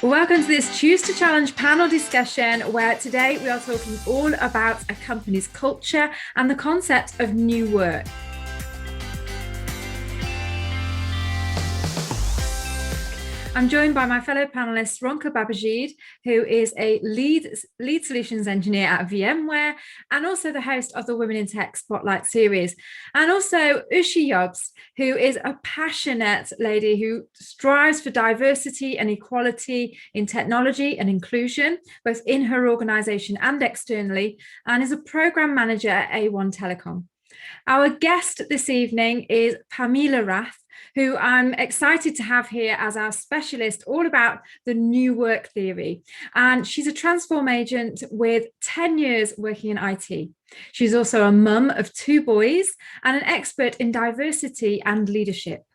Welcome to this Choose to Challenge panel discussion, where today we are talking all about a company's culture and the concept of new work. I'm joined by my fellow panelists, Ronke Babajide, who is a lead solutions engineer at VMware and also the host of the Women in Tech Spotlight series, and also Jobst, who is a passionate lady who strives for diversity and equality in technology and inclusion, both in her organization and externally, and is a program manager at A1 Telekom. Our guest this evening is Pamela Rath, who I'm excited to have here as our specialist all about the new work theory. And she's a transform agent with 10 years working in IT. She's also a mum of 2 boys and an expert in diversity and leadership.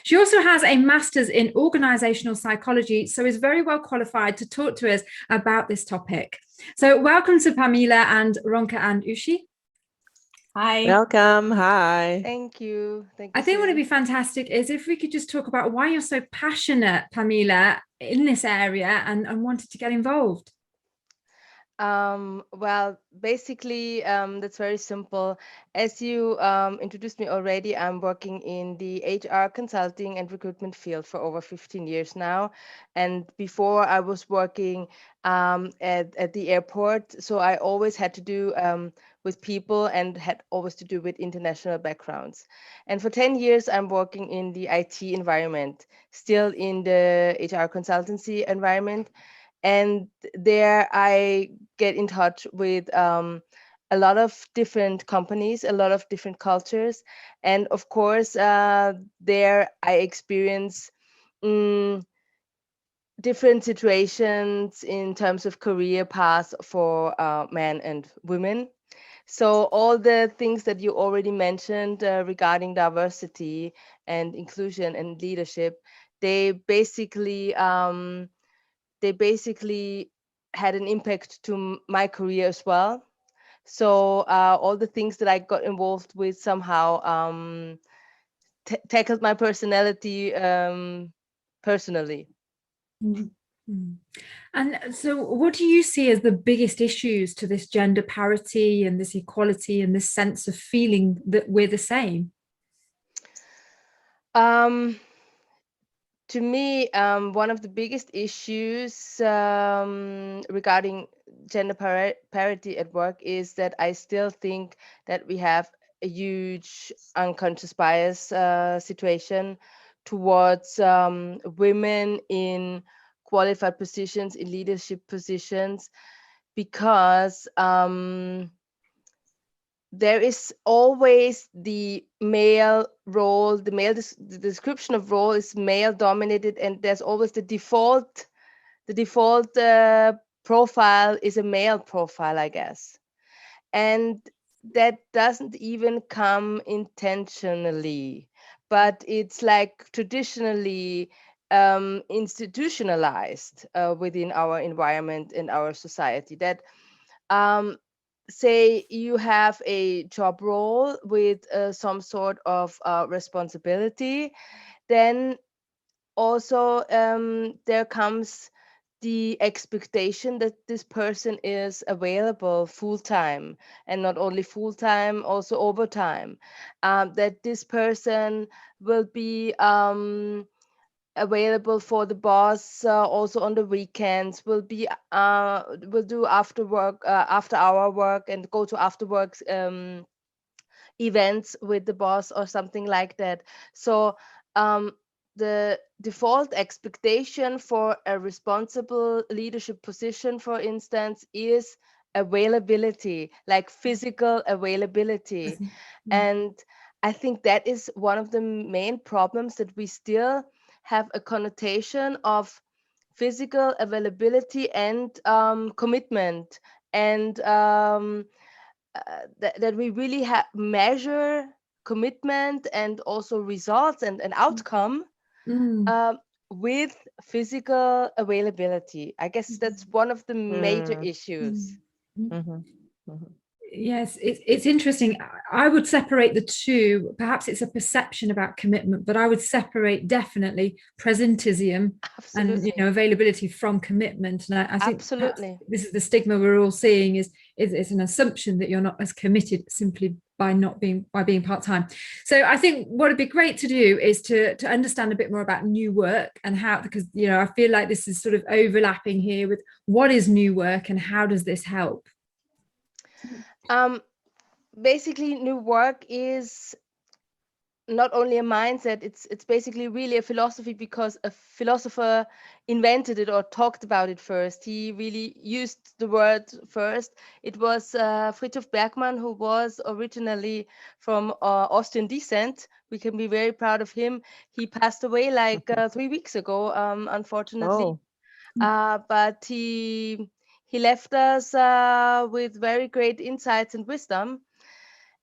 She also has a master's in organizational psychology, so is very well qualified to talk to us about this topic. So welcome to Pamela and Ronke and Ushi. Hi. Welcome. Hi. Thank you. I think what would be fantastic is if we could just talk about why you're so passionate, Pamela, in this area and wanted to get involved. Well, basically, that's very simple. As you introduced me already, I'm working in the HR consulting and recruitment field for over 15 years now. And before I was working at the airport, so I always had to do with people and had always to do with international backgrounds. And for 10 years, I'm working in the IT environment, still in the HR consultancy environment. And there I get in touch with a lot of different companies, a lot of different cultures. And of course, there I experience different situations in terms of career paths for men and women. So all the things that you already mentioned regarding diversity and inclusion and leadership, they basically had an impact to my career as well. So all the things that I got involved with somehow tackled my personality personally. Mm-hmm. And so what do you see as the biggest issues to this gender parity and this equality and this sense of feeling that we're the same? To me, one of the biggest issues regarding gender parity at work is that I still think that we have a huge unconscious bias situation towards women in qualified positions, in leadership positions, because there is always the male role, the description of role is male dominated, and there's always the default profile is a male profile, I guess. And that doesn't even come intentionally, but it's like traditionally institutionalized within our environment and our society, that say you have a job role with some sort of responsibility, then also there comes the expectation that this person is available full-time, and not only full-time, also overtime, that this person will be available for the boss also on the weekends, will do after work, after hour work, and go to after work events with the boss or something like that. So the default expectation for a responsible leadership position, for instance, is availability, like physical availability. Mm-hmm. And I think that is one of the main problems, that we still have a connotation of physical availability and commitment, and that we really measure commitment and also results and an outcome with physical availability. I guess that's one of the major issues. Mm-hmm. Mm-hmm. Yes, it's interesting. I would separate the two. Perhaps it's a perception about commitment, but I would separate definitely presentism and Absolutely. availability from commitment. And I think perhaps Absolutely. this is the stigma we're all seeing is it's an assumption that you're not as committed simply by being part-time. So I think what would be great to do is to understand a bit more about new work and how, because I feel like this is sort of overlapping here with what is new work and how does this help? Basically, new work is not only a mindset, it's basically really a philosophy, because a philosopher invented it or talked about it first. He really used the word first. It was Friedrich Bergmann, who was originally from Austrian descent. We can be very proud of him. He passed away like 3 weeks ago, unfortunately. But he left us with very great insights and wisdom.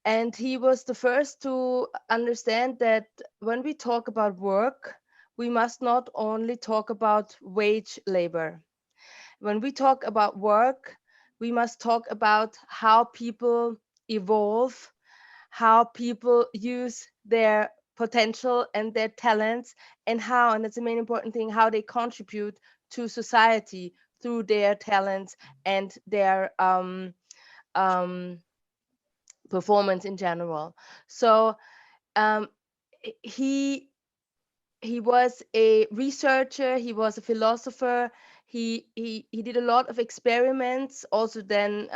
And he was the first to understand that when we talk about work, we must not only talk about wage labor. When we talk about work, we must talk about how people evolve, how people use their potential and their talents, and that's the main important thing, how they contribute to society through their talents and their performance in general. So he was a researcher, he was a philosopher, he did a lot of experiments also then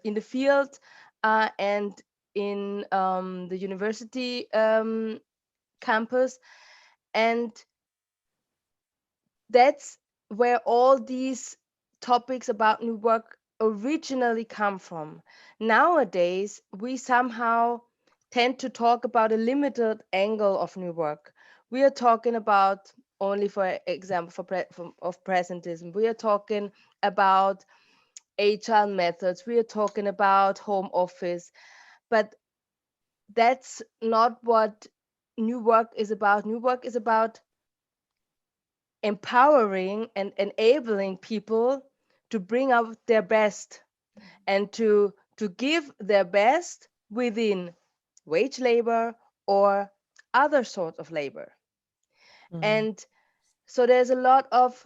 in the field and in the university campus. And that's where all these topics about new work originally come from. Nowadays, we somehow tend to talk about a limited angle of new work. We are talking about, only for example, of presentism, we are talking about HR methods, we are talking about home office, but that's not what new work is about. New work is about empowering and enabling people to bring out their best and to give their best within wage labor or other sorts of labor. And so there's a lot of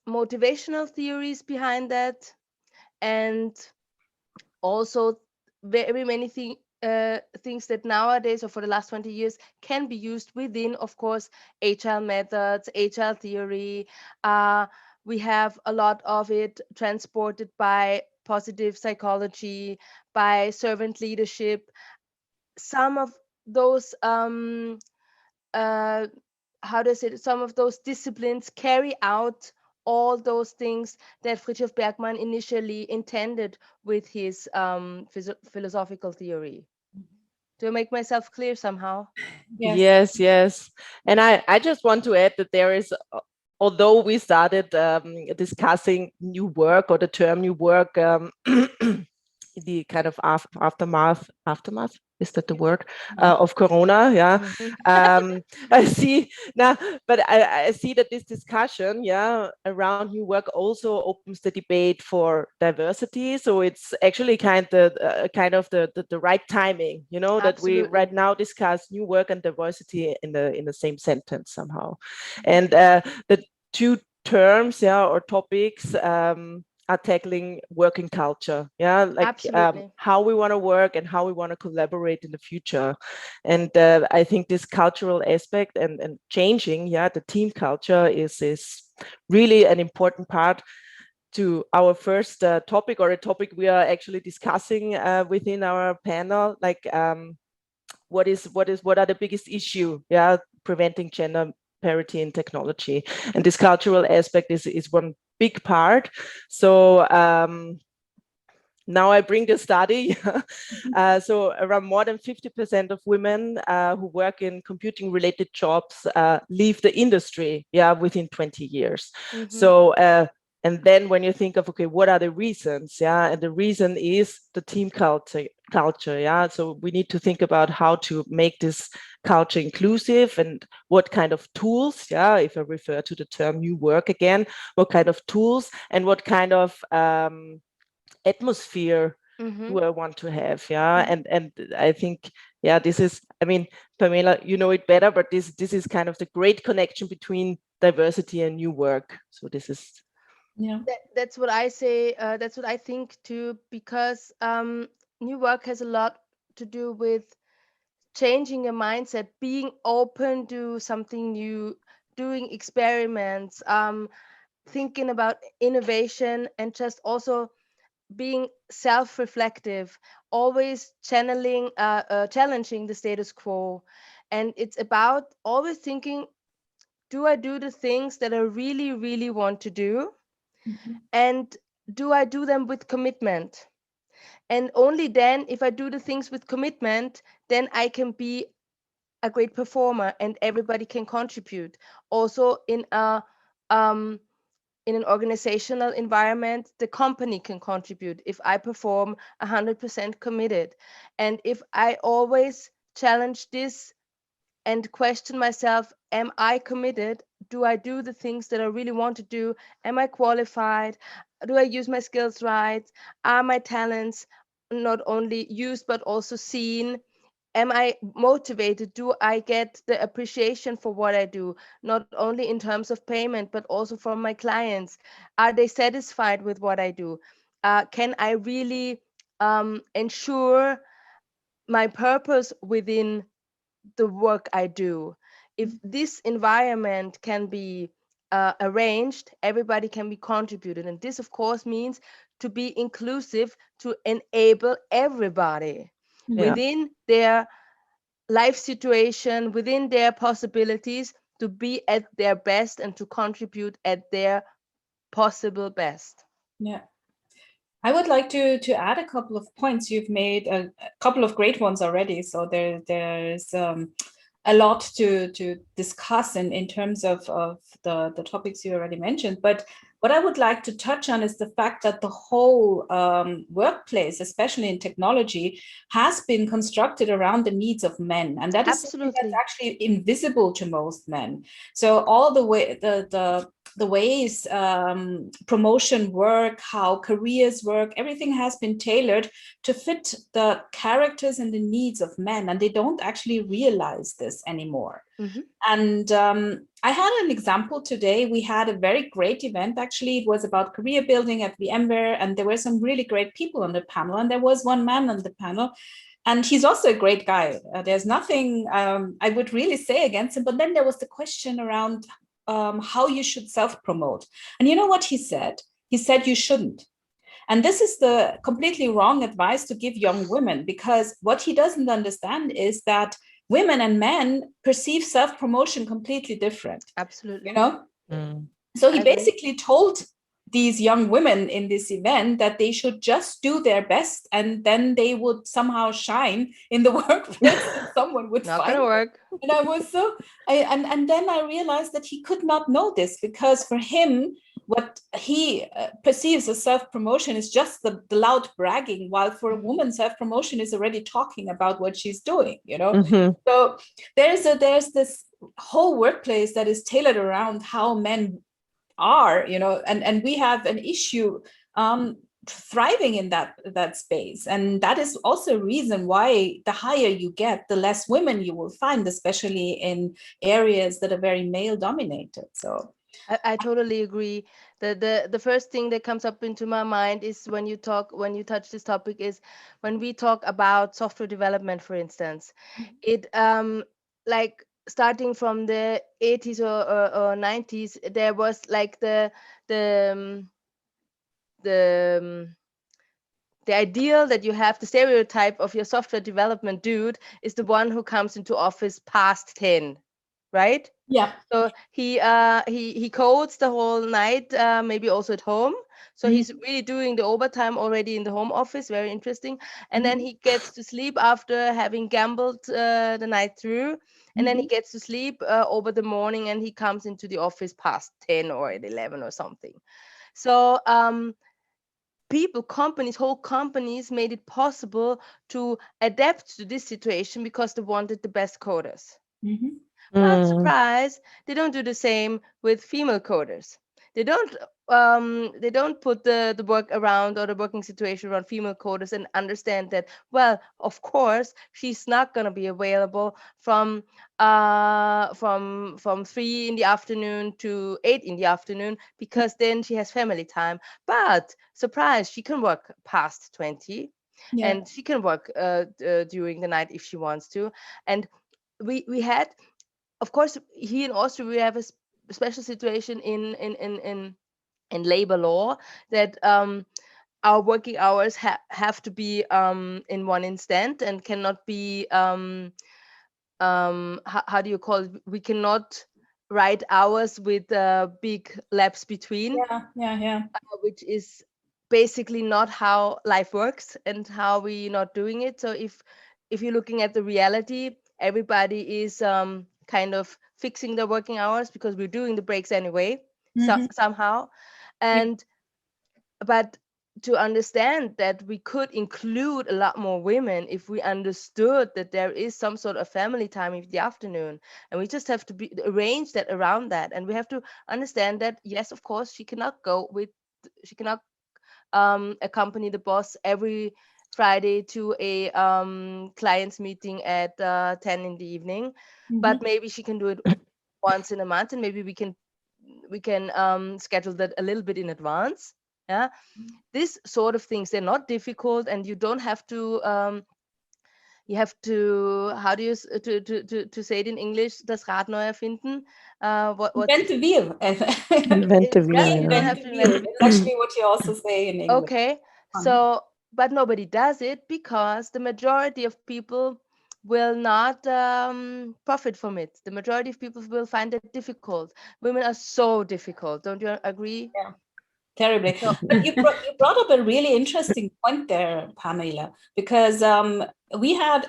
motivational theories behind that, and also very many things that nowadays or for the last 20 years can be used within, of course, HR methods, HR theory. We have a lot of it transported by positive psychology, by servant leadership. Some of those some of those disciplines carry out all those things that Friedrich Bergmann initially intended with his philosophical theory. Do I make myself clear somehow? Yes. And I just want to add that there is, although we started discussing new work or the term new work, the kind of aftermath, is that the word, of Corona? Yeah. I see now, but I see that this discussion, around new work also opens the debate for diversity. So it's actually kind of the right timing, that we right now discuss new work and diversity in the same sentence somehow. And the two terms, or topics, are tackling working culture, like how we want to work and how we want to collaborate in the future. And I think this cultural aspect and changing, the team culture is really an important part to our first topic, or a topic we are actually discussing within our panel, like what are the biggest issue, preventing gender parity in technology. And this cultural aspect is one big part. So now I bring the study. So around more than 50% of women who work in computing related jobs leave the industry within 20 years. So and then when you think of, okay, what are the reasons? And the reason is the team culture. So we need to think about how to make this culture inclusive, and what kind of tools, if I refer to the term new work again, what kind of tools and what kind of atmosphere do I want to have? Yeah, and I think, yeah, this is, I mean, Pamela, you know it better, but this is kind of the great connection between diversity and new work. So this is, Yeah. That's what I say. That's what I think too, because new work has a lot to do with changing a mindset, being open to something new, doing experiments, thinking about innovation, and just also being self-reflective, always challenging the status quo. And it's about always thinking, do I do the things that I really, really want to do? And do I do them with commitment? And only then, if I do the things with commitment, then I can be a great performer and everybody can contribute. Also in an organizational environment, the company can contribute if I perform 100% committed. And if I always challenge this and question myself, am I committed? Do I do the things that I really want to do? Am I qualified? Do I use my skills right? Are my talents not only used but also seen? Am I motivated? Do I get the appreciation for what I do, not only in terms of payment but also from my clients? Are they satisfied with what I do? Can I really ensure my purpose within the work I do? If this environment can be arranged, everybody can be contributed. And this, of course, means to be inclusive, to enable everybody within their life situation, within their possibilities, to be at their best and to contribute at their possible best. Yeah. I would like to add a couple of points. You've made a couple of great ones already. So there's a lot to discuss in terms of the topics you already mentioned. But what I would like to touch on is the fact that the whole workplace, especially in technology, has been constructed around the needs of men. And that is something that's actually invisible to most men. So all the way, the ways promotion work, how careers work, everything has been tailored to fit the characters and the needs of men, and they don't actually realize this anymore. And I had an example today. We had a very great event. Actually, it was about career building at VMware, and there were some really great people on the panel, and there was one man on the panel, and he's also a great guy. There's nothing I would really say against him, but then there was the question around how you should self-promote. And you know what he said? He said you shouldn't. And this is the completely wrong advice to give young women, because what he doesn't understand is that women and men perceive self-promotion completely different. Absolutely. You know? So he basically told these young women in this event that they should just do their best, and then they would somehow shine in the workplace and someone would not find gonna work. And I was so and then I realized that he could not know this, because for him what he perceives as self-promotion is just the loud bragging, while for a woman self-promotion is already talking about what she's doing, you know. So there's this whole workplace that is tailored around how men are, you know, and we have an issue thriving in that space. And that is also a reason why the higher you get, the less women you will find, especially in areas that are very male dominated. So I totally agree. The first thing that comes up into my mind is when you touch this topic, is when we talk about software development, for instance. It like starting from the 80s or 90s, there was like the ideal that you have, the stereotype of your software development dude is the one who comes into office past 10, right? Yeah. So he codes the whole night, maybe also at home. So he's really doing the overtime already in the home office. Very interesting. And then he gets to sleep after having gambled the night through. And then he gets to sleep over the morning, and he comes into the office past 10 or at 11 or something. So whole companies made it possible to adapt to this situation because they wanted the best coders. But surprise, they don't do the same with female coders. they don't put the work around, or the working situation around female coders, and understand that, well, of course she's not going to be available from 3 in the afternoon to 8 in the afternoon, because then she has family time. But surprise, she can work past 20. Yeah. And she can work during the night if she wants to. And we had, of course, here in Austria, we have a special situation in labor law, that our working hours have to be in one instant, and cannot be how do you call it? We cannot write hours with big lapse between. Yeah. Which is basically not how life works, and how we not doing it. So if you're looking at the reality, everybody is kind of fixing their working hours, because we're doing the breaks anyway, somehow. And but to understand that we could include a lot more women if we understood that there is some sort of family time in the afternoon, and we just have to arrange that around that. And we have to understand that, yes, of course, she cannot accompany the boss every Friday to a client's meeting at 10 in the evening, but maybe she can do it once in a month, and maybe we can schedule that a little bit in advance. Yeah, this sort of things, they're not difficult, and you don't have to you have to, how do you to say it in English, das Rad neu erfinden. Invent the wheel. Invent the Yeah, wheel. you don't have to invent. It's actually what you also say in English. Okay, so but nobody does it, because the majority of people will not profit from it. The majority of people will find it difficult. Women are so difficult. Don't you agree? Yeah. Terribly. But you brought up a really interesting point there, Pamela, because we had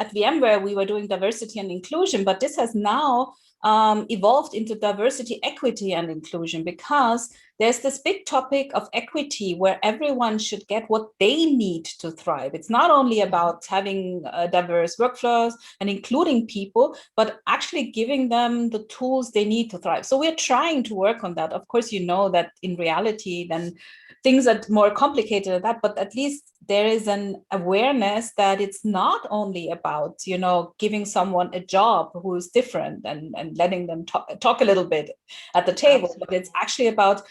at VMware, we were doing diversity and inclusion, but this has now evolved into diversity, equity, and inclusion, because there's this big topic of equity where everyone should get what they need to thrive. It's not only about having diverse workflows and including people, but actually giving them the tools they need to thrive. So we're trying to work on that. Of course, you know that in reality, then things are more complicated than that, but at least there is an awareness that it's not only about, you know, giving someone a job who is different and letting them talk a little bit at the table. Absolutely. But it's actually about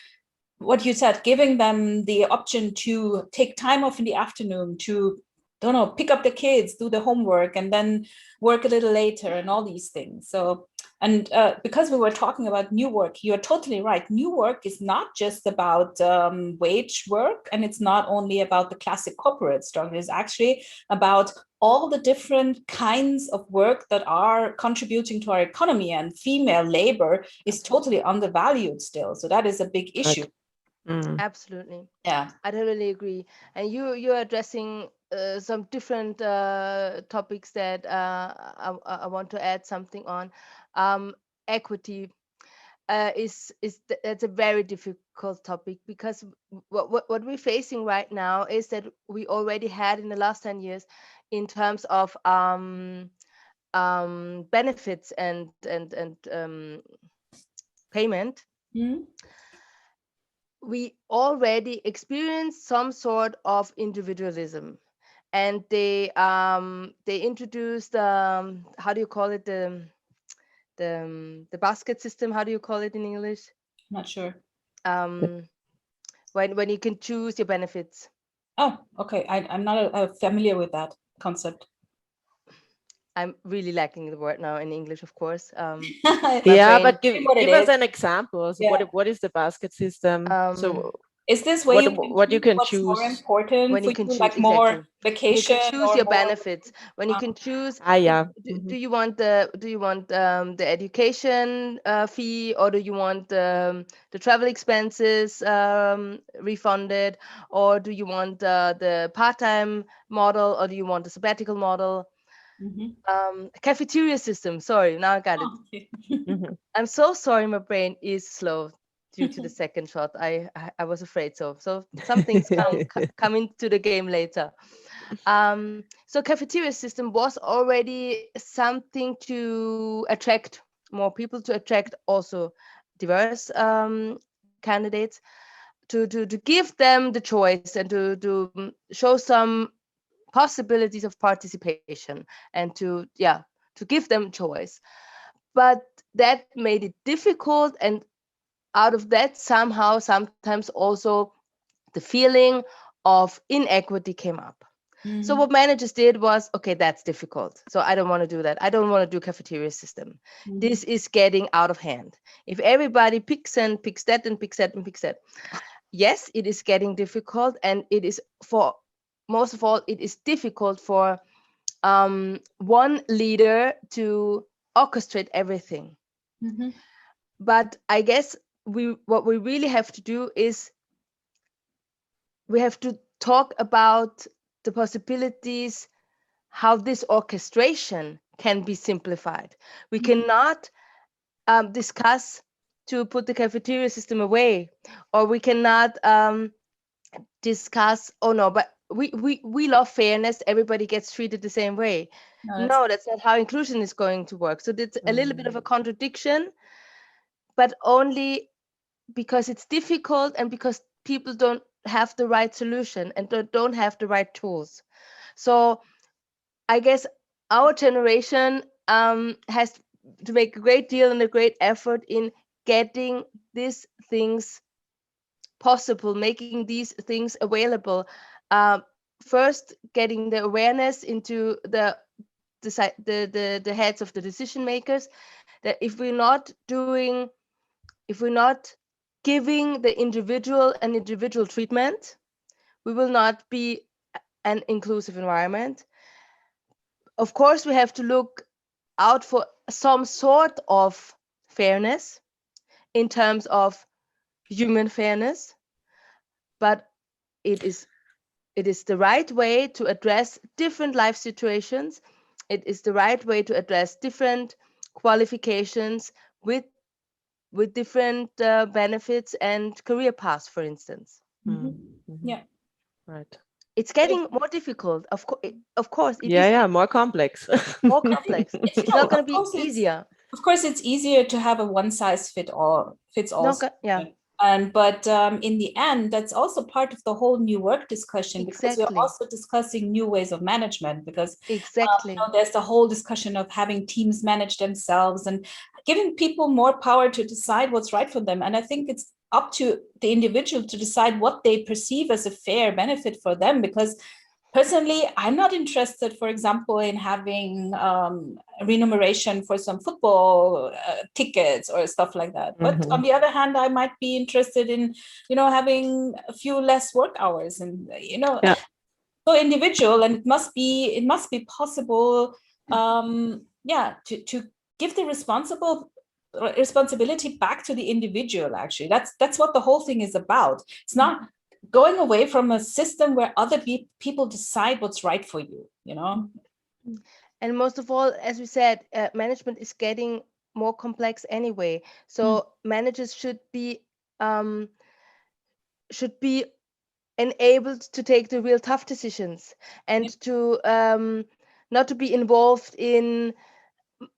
what you said, giving them the option to take time off in the afternoon, to, don't know, pick up the kids, do the homework, and then work a little later, and all these things. So, and because we were talking about new work, you're totally right. New work is not just about wage work, and it's not only about the classic corporate stuff. It's actually about all the different kinds of work that are contributing to our economy, and female labor is totally undervalued still. So that is a big issue. Absolutely. Yeah, I totally agree. And you're addressing some different topics that I want to add something on. Equity that's a very difficult topic, because what we're facing right now is that we already had in the last 10 years in terms of benefits and payment. We already experienced some sort of individualism, and they introduced how do you call it, the basket system? How do you call it in English? not sure. When you can choose your benefits. Oh, okay. I'm not familiar with that concept. I'm really lacking the word now in English, of course. Yeah, but give us an example. So what is the basket system? So is this where what you can choose? More important when you can choose, like more exactly. vacation? You can choose your benefits. When you can choose. Do you want the education fee, or do you want the travel expenses refunded, or do you want the part-time model, or do you want the sabbatical model? Cafeteria system. Sorry, now I got it. I'm so sorry, my brain is slow due to the second shot. I was afraid so some things come into the game later. So cafeteria system was already something to attract more people, to attract also diverse candidates, to give them the choice and to show some possibilities of participation and to give them choice. But that made it difficult, and out of that somehow sometimes also the feeling of inequity came up. So what managers did was, okay, that's difficult, so I don't want to do that. I don't want to do cafeteria system. This is getting out of hand. If everybody picks that and picks that and picks that, yes, it is getting difficult, and it is, for most of all, it is difficult for one leader to orchestrate everything. But I guess what we really have to do is we have to talk about the possibilities, how this orchestration can be simplified. We cannot discuss to put the cafeteria system away, or we cannot discuss, oh no, but we love fairness, everybody gets treated the same way. No, that's not how inclusion is going to work. So it's a little bit of a contradiction, but only because it's difficult and because people don't have the right solution and don't have the right tools. So I guess our generation has to make a great deal and a great effort in getting these things possible, making these things available. First, getting the awareness into the heads of the decision makers, that if we're not giving the individual an individual treatment, we will not be an inclusive environment. Of course, we have to look out for some sort of fairness in terms of human fairness, but it is the right way to address different life situations. It is the right way to address different qualifications with different benefits and career paths, for instance. Yeah. Right. It's getting more difficult. Of course. It is more complex. More complex. It's not going to be easier. Of course, it's easier to have a one-size-fits-all. But in the end, that's also part of the whole new work discussion, because we're also discussing new ways of management, because there's the whole discussion of having teams manage themselves and giving people more power to decide what's right for them. And I think it's up to the individual to decide what they perceive as a fair benefit for them, because personally, I'm not interested, for example, in having remuneration for some football tickets or stuff like that. But on the other hand, I might be interested in, having a few less work hours, and so individual. And it must be possible, to give the responsibility back to the individual. Actually, that's what the whole thing is about. It's not going away from a system where other people decide what's right for you, And most of all, as we said, management is getting more complex anyway. So managers should be enabled to take the real tough decisions, and to not to be involved in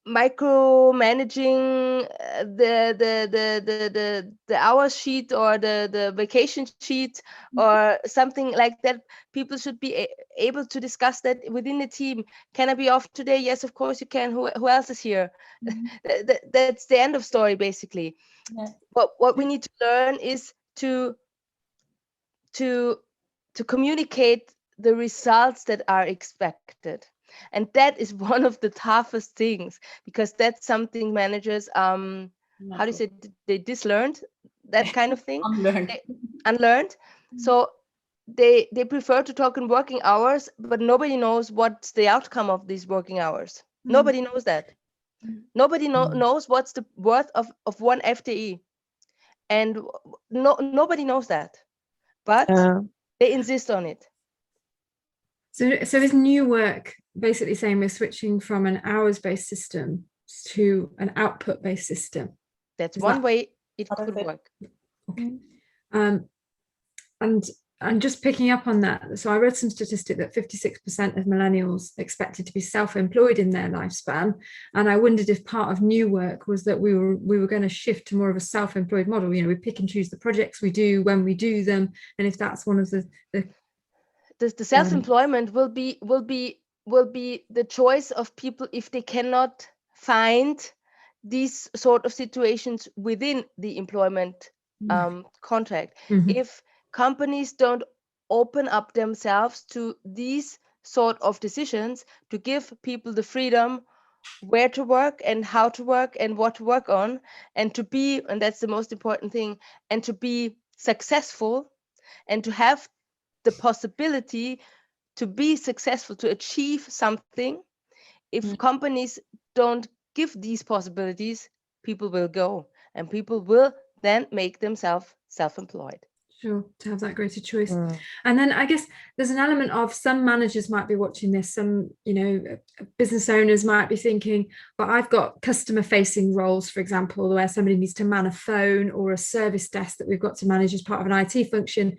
micromanaging the hour sheet or the vacation sheet or something like that. People should be able to discuss that within the team. Can I be off today? Yes, of course you can. Who else is here? That's the end of story, basically. But what we need to learn is to communicate the results that are expected. And that is one of the toughest things, because that's something managers, how do you say, they dislearned that kind of thing? Unlearned. So they prefer to talk in working hours, but nobody knows what's the outcome of these working hours. Nobody knows that. Nobody knows what's the worth of one FTE. And nobody knows that. But they insist on it. So this new work basically saying we're switching from an hours-based system to an output-based system. That's one way it could work. Okay. And And just picking up on that, so I read some statistic that 56% of millennials expected to be self-employed in their lifespan, and I wondered if part of new work was that we were going to shift to more of a self-employed model. You know, we pick and choose the projects we do when we do them, and if that's one of the self-employment will be the choice of people if they cannot find these sort of situations within the employment contract. If companies don't open up themselves to these sort of decisions, to give people the freedom where to work and how to work and what to work on, and to be, and that's the most important thing, and to be successful and to have the possibility to be successful, to achieve something. If companies don't give these possibilities, people will go, and people will then make themselves self-employed. Sure, to have that greater choice. And then I guess there's an element of some managers might be watching this, some, you know, business owners might be thinking, but I've got customer facing roles, for example, where somebody needs to man a phone or a service desk that we've got to manage as part of an IT function.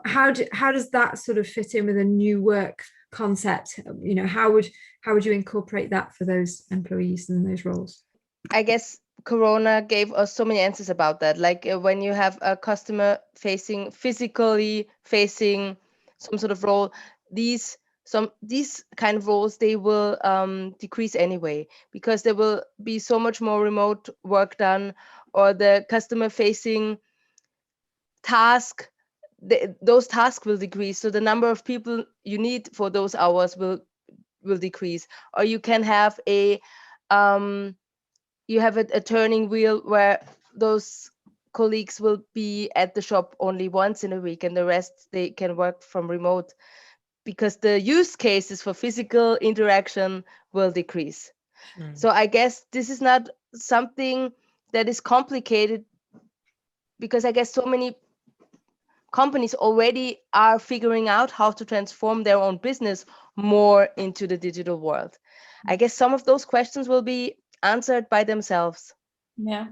How does that sort of fit in with a new work concept? You know, how would you incorporate that for those employees and those roles? I guess Corona gave us so many answers about that. Like when you have a customer physically facing some sort of role, these kind of roles, they will decrease anyway, because there will be so much more remote work done, or the customer facing task, those tasks will decrease. So the number of people you need for those hours will decrease. Or you can have a turning wheel where those colleagues will be at the shop only once in a week, and the rest they can work from remote, because the use cases for physical interaction will decrease. So I guess this is not something that is complicated, because I guess so many companies already are figuring out how to transform their own business more into the digital world. I guess some of those questions will be answered by themselves. Yeah.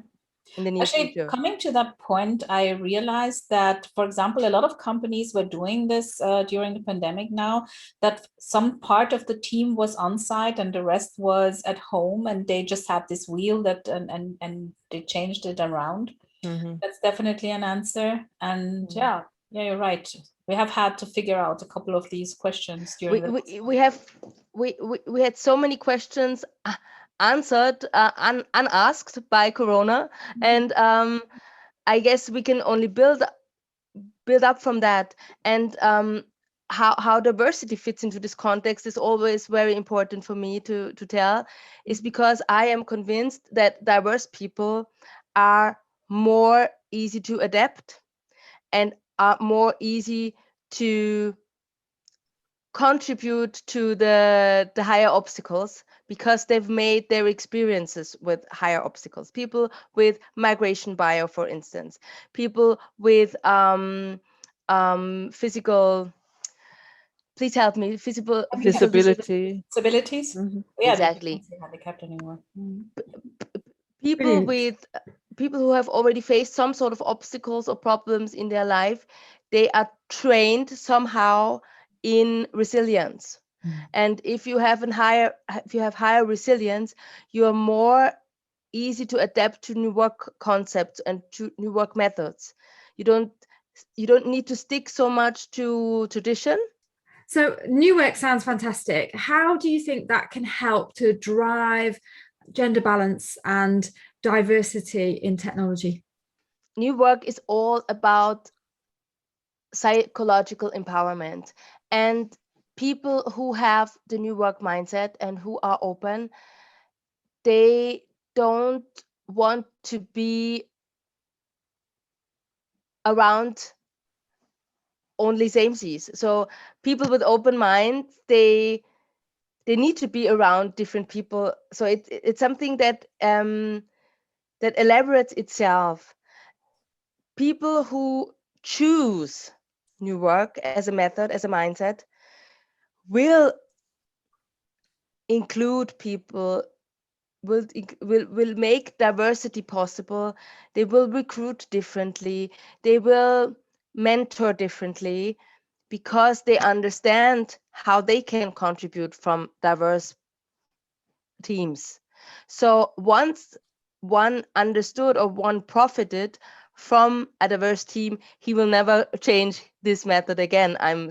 In the near future. Coming to that point, I realized that, for example, a lot of companies were doing this during the pandemic now, that some part of the team was on site and the rest was at home, and they just had this wheel that and they changed it around. That's definitely an answer. And yeah, you're right. We have had to figure out a couple of these questions during we had so many questions answered unasked by Corona, and I guess we can only build up from that. And how diversity fits into this context is always very important for me to tell, is because I am convinced that diverse people are more easy to adapt and are more easy to contribute to the higher obstacles, because they've made their experiences with higher obstacles. People with migration bio, for instance, people with physical, please help me, disabilities. Yeah, exactly. Handicapped anymore. People who have already faced some sort of obstacles or problems in their life, they are trained somehow in resilience. And if you have higher resilience, you are more easy to adapt to new work concepts and to new work methods. You don't need to stick so much to tradition. So new work sounds fantastic. How do you think that can help to drive gender balance and diversity in technology? New work is all about psychological empowerment, and people who have the new work mindset and who are open, they don't want to be around only samesies. So people with open minds, they need to be around different people. So it's something that elaborates itself. People who choose new work as a method, as a mindset, will include people, will make diversity possible. They will recruit differently. They will mentor differently because they understand how they can contribute from diverse teams. So once one understood or one profited from a diverse team, he will never change this method again. I'm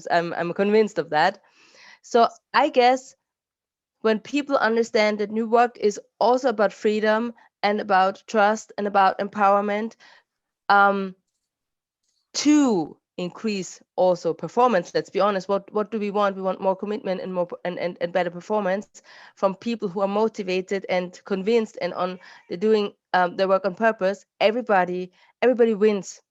convinced of that. So I guess when people understand that new work is also about freedom and about trust and about empowerment, to increase also performance. Let's be honest, what do we want? We want more commitment and more and better performance from people who are motivated and convinced and they're doing their work on purpose. Everybody wins.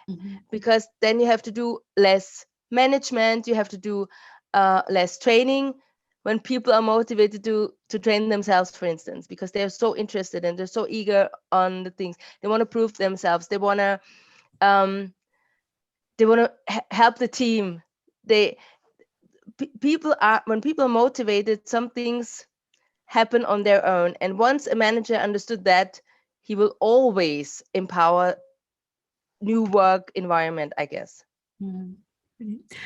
Mm-hmm. Because then you have to do less management, you have to do less training. When people are motivated to train themselves, for instance, because they're so interested and they're so eager on the things, they want to prove themselves, they want to help the team. When people are motivated, some things happen on their own. And once a manager understood that, he will always empower new work environment, I guess. Mm.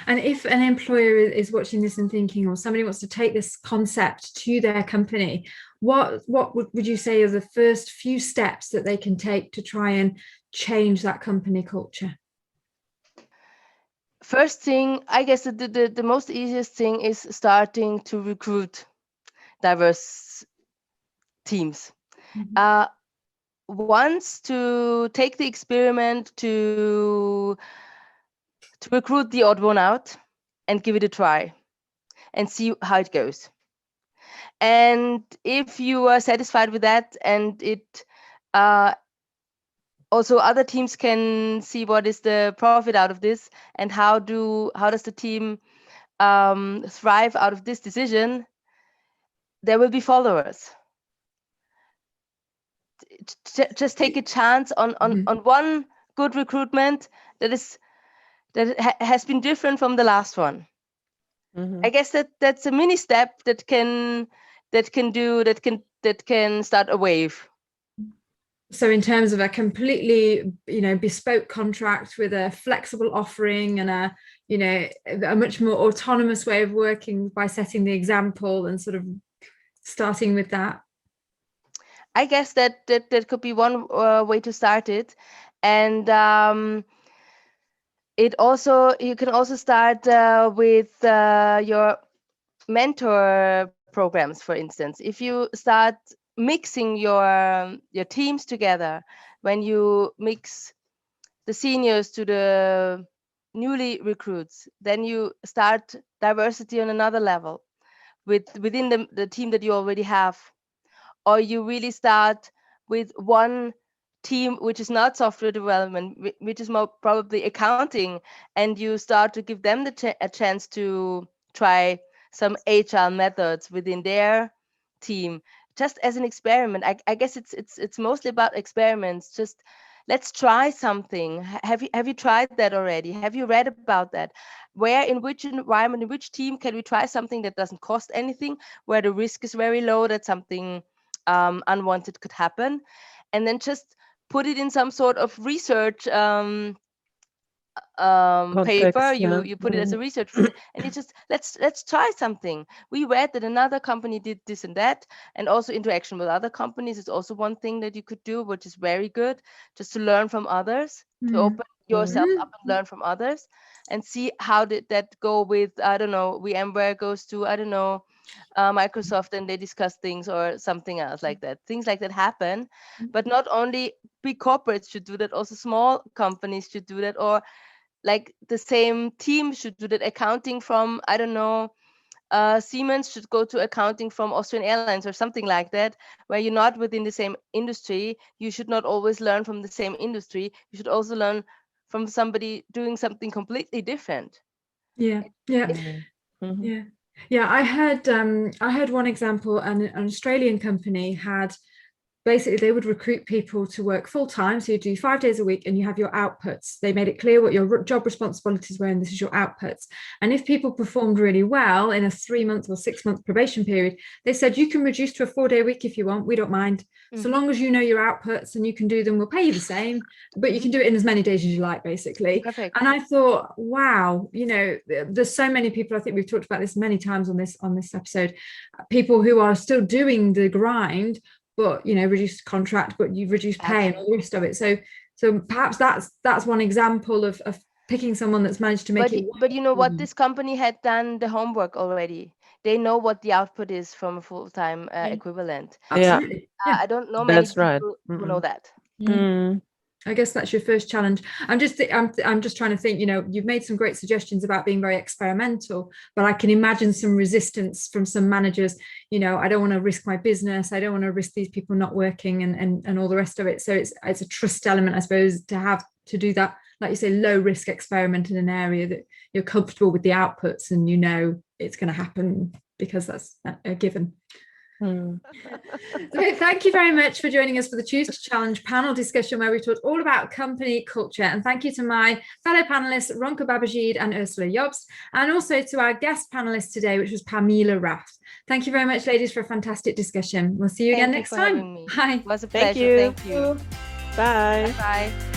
And if an employer is watching this and thinking, or somebody wants to take this concept to their company, what would you say are the first few steps that they can take to try and change that company culture? First thing, I guess the most easiest thing is starting to recruit diverse teams. Mm-hmm. Once to take the experiment to recruit the odd one out and give it a try and see how it goes. And if you are satisfied with that, and it also other teams can see what is the profit out of this and how does the team thrive out of this decision, there will be followers. Just take a chance on one good recruitment that has been different from the last one. Mm-hmm. I guess that's a mini step that can start a wave. So in terms of a completely, bespoke contract with a flexible offering and a much more autonomous way of working by setting the example and sort of starting with that. I guess that could be one way to start it. And you can also start with your mentor programs, for instance. If you start mixing your teams together, when you mix the seniors to the newly recruits, then you start diversity on another level within the team that you already have. Or you really start with one team which is not software development, which is more probably accounting, and you start to give them a chance to try some agile methods within their team, just as an experiment. I guess it's mostly about experiments. Just let's try something. Have you tried that already? Have you read about that? Where, in which environment, in which team can we try something that doesn't cost anything, where the risk is very low, that something unwanted could happen, and then just put it in some sort of research paper. You put it as a research, and you just let's try something. We read that another company did this and that, and also interaction with other companies is also one thing that you could do, which is very good, just to learn from others, to open yourself up and learn from others, and see how did that go with, I don't know, VMware goes to, I don't know, Microsoft, and they discuss things or something else like that. Things like that happen, but not only big corporates should do that, also small companies should do that, or like the same team should do that. Accounting from, I don't know, Siemens should go to accounting from Austrian Airlines or something like that, where you're not within the same industry. You should not always learn from the same industry. You should also learn from somebody doing something completely different. Yeah. I heard one example. An Australian company had basically they would recruit people to work full time. So you do 5 days a week and you have your outputs. They made it clear what your job responsibilities were, and this is your outputs. And if people performed really well in a 3-month or 6-month probation period, they said you can reduce to a 4-day week if you want. We don't mind. So long as you know your outputs and you can do them, we'll pay you the same, but you can do it in as many days as you like, basically. Perfect. And I thought, wow, there's so many people, I think we've talked about this many times on this episode, people who are still doing the grind, but reduced contract, but you've reduced pay and all the rest of it. So perhaps that's one example of picking someone that's managed to make it. But you know what, this company had done the homework already. They know what the output is from a full-time equivalent. Absolutely. I don't know many people who know that. I guess that's your first challenge. I'm just trying to think, you've made some great suggestions about being very experimental, but I can imagine some resistance from some managers. I don't want to risk my business. I don't want to risk these people not working and all the rest of it. So it's a trust element, I suppose, to have to do that, like you say, low risk experiment in an area that you're comfortable with the outputs and it's going to happen because that's a given. So thank you very much for joining us for the Choose to Challenge panel discussion, where we talked all about company culture. And thank you to my fellow panelists, Ronke Babajide and Ursula Jobst, and also to our guest panelist today, which was Pamela Rath. Thank you very much, ladies, for a fantastic discussion. We'll see you again next time. Bye. It was a pleasure. Thank you. Thank you. Bye. Bye.